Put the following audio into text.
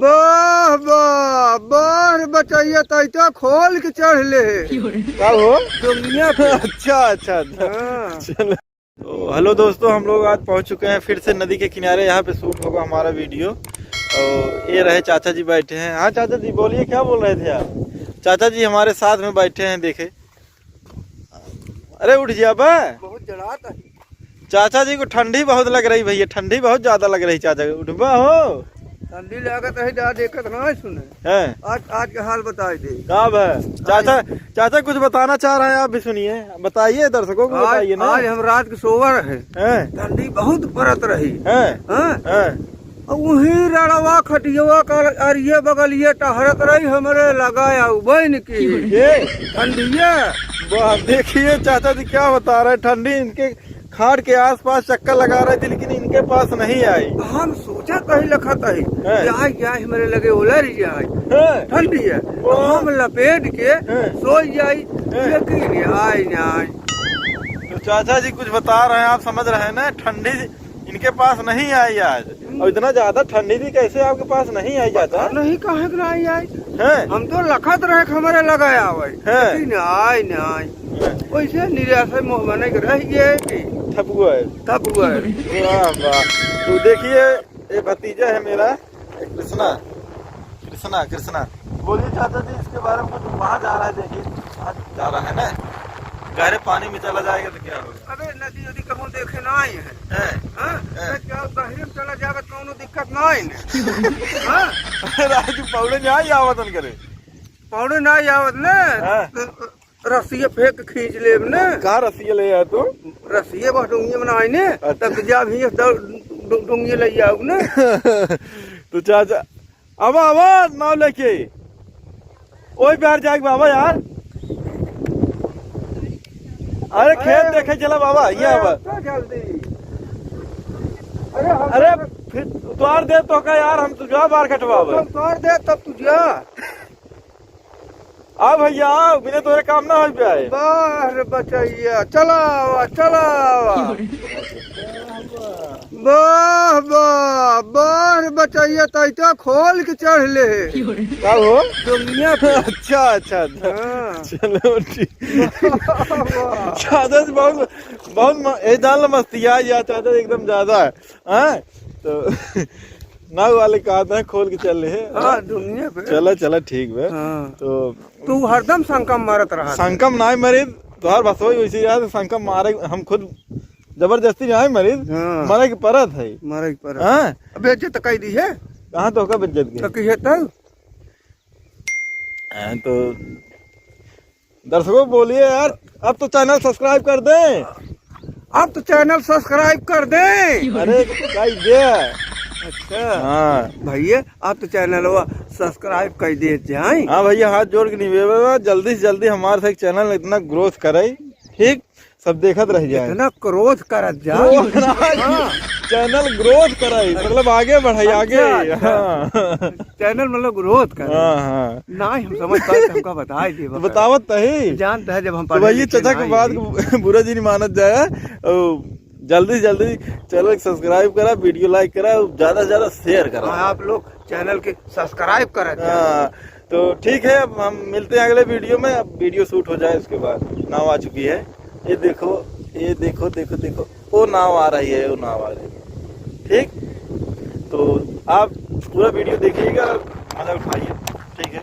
वाह वाह बार बचाइए तो खोल के चढ़ ले क्या हो दुनिया पे। अच्छा अच्छा हाँ। चलो। तो हेलो दोस्तों, हम लोग आज पहुंच चुके हैं फिर से नदी के किनारे। यहाँ पे शूट होगा हमारा वीडियो। और ये रहे चाचा जी बैठे हैं। हाँ चाचा जी बोलिए, क्या बोल रहे थे आप? चाचा जी हमारे साथ में बैठे हैं, देखे। अरे उठ जा बा। बहुत जड़ाता है। चाचा जी को ठंडी बहुत लग रही भैया, ठंडी बहुत ज्यादा लग रही चाचा को। उठबा हो ठंडी लागत है डा देखत ना सुने। हैं? आज के हाल बताए दे। कब है चाचा? चाचा कुछ बताना चाह रहे हैं, आप भी सुनिए, बताइए दर्शकों को बताइए ना। आज हम रात के सोवर है, हैं? ठंडी बहुत पड़त रही। हैं? हाँ? हैं? वही रड़वा खटियवा कर अरिये बगलिए टहरत रही हमरे लगाया बन की ये ठंडिया। वाह, देखिए चाचा जी क्या बता रहे हैं। ठंडी इनके खाट के आसपास चक्कर लगा रहे थे, लेकिन इनके पास नहीं आई। हम सोचा कहीं लखत है हैं? क्या हमारे लगे उलर जाए हैं? ठंडी है, हम लपेट के सो जाई, लेकिन आई नहीं। तो चाचा जी कुछ बता रहे हैं, आप समझ रहे हैं ना। ठंडी इनके पास नहीं आई आज। और इतना ज्यादा ठंडी थी, कैसे आपके पास नहीं आई जाता? नहीं कहे कि नहीं आई। हैं? हम तो लखत रहे हमारे लगाया हुआ, हैं? लेकिन आई नहीं। वैसे निराशा मन रह गए ठपुआ है। तब हुआ है। वाह वाह। तो देखिए, ये भतीजा है मेरा कृष्णा। कृष्णा कृष्णा बोलिए चाचा जी, इसके बारे में कुछ। वहाँ जा रहा है, देखिए आज जा रहा है ना। गहरे पानी में चला जाएगा तो क्या होगा? अबे नदी नदी कहूँ देखे ना आई है। हैं? हाँ? हैं? क्या गहरे में चला जाएगा तो दिक्कत ना आई ने। हाँ? राजू पौड़े नहीं आवतन करे। पौड़े ना आवत ने। हाँ? रस्सिया फेंक खींच ले ने। कहाँ रस्सी ले आ तू? रस्सिया बस डूंगी बनाए ने। तब जा भी डूंगी ले आओ ने। तो चाचा अब नाव लेके ओए प्यार जाएगा बाबा यार। अरे खेत देखे चला बाबा, ये बाबा जल्दी। अरे फिर उतार दे तो का यार, हम तुझा बार कटवावे। उतार दे तब तुझा। आ भैया आओ, बिना तोरे काम ना हो पाए। बाहर बचैया चलावा चलावा। वाह वाह बाहर बचैया तो खोल के चढ़ ले क्या हो दुनिया पे। अच्छा अच्छा हाँ। चलो ठीक। चाचा जी बहुत बहुत डाल मस्ती है यार, चाचा जी एकदम ज्यादा है। हाँ? तो नाव वाले कहते हैं खोल के चल रहे हैं। हाँ दुनिया पे। चला चला ठीक है। हाँ। तो तू हरदम संकम मारत रहा। संकम ना मरीज तुहार बसोई वैसी यार, संकम मारे हम खुद जबरदस्ती ना मरीज। हाँ। मारे की परत है। मारे पर। हाँ? अबे जे तक दी है कहाँ तो का बेइज्जत तो की। की है तब। तो दर्शकों बोलिए यार, अब तो चैनल सब्सक्राइब कर दें। अब तो चैनल सब्सक्राइब कर दे। अरे क्या दे। अच्छा हाँ भैया आप तो चैनल सब्सक्राइब कर दे जाए। हाँ भैया, हाथ जोड़ के निवेदन, जल्दी से जल्दी हमारे से चैनल इतना ग्रोथ करे, ठीक, सब देखत रह जाए। इतना क्रोध करत जाए। हाँ। चैनल ग्रोथ कराई मतलब आगे बढ़ाई आगे। अच्छा। हाँ चैनल मतलब ग्रोथ कर। हाँ हाँ। नहीं हम समझ पाए हमका बताए दे। तो बतावत तही जानता है जब हम तो भैया चाचा के बात को बुरा जी नहीं मानत जाए। जल्दी से जल्दी चैनल सब्सक्राइब करा, वीडियो लाइक करा, ज्यादा से ज्यादा शेयर करा। आप लोग चैनल के सब्सक्राइब करत जाए। हाँ तो ठीक है, अब हम मिलते हैं अगले वीडियो में। अब वीडियो शूट हो जाए उसके बाद। नाव आ चुकी है, ये देखो ये देखो देखो देखो, वो नाव आ रही है, वो नाव आ रही है। ठीक, तो आप पूरा वीडियो देखिएगा, मजा उठाइए। ठीक है।